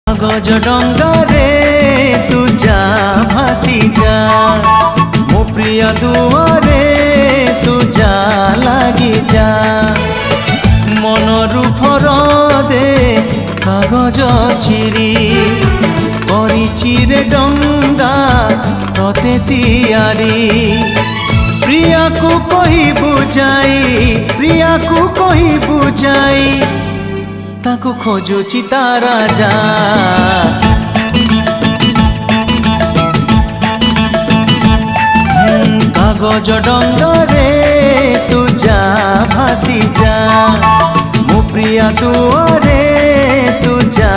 कागज डंगारे तू जा भासी जा मो प्रिय दुआरे तू जा लगी जा मनरु फरदे कागज चिरी रे डंगा तते तियारी प्रिया को कही बुझाई ताको खोजुची तारा जा कागज डंगारे तू जा भासी जा मो प्रिया दुआरे तू जा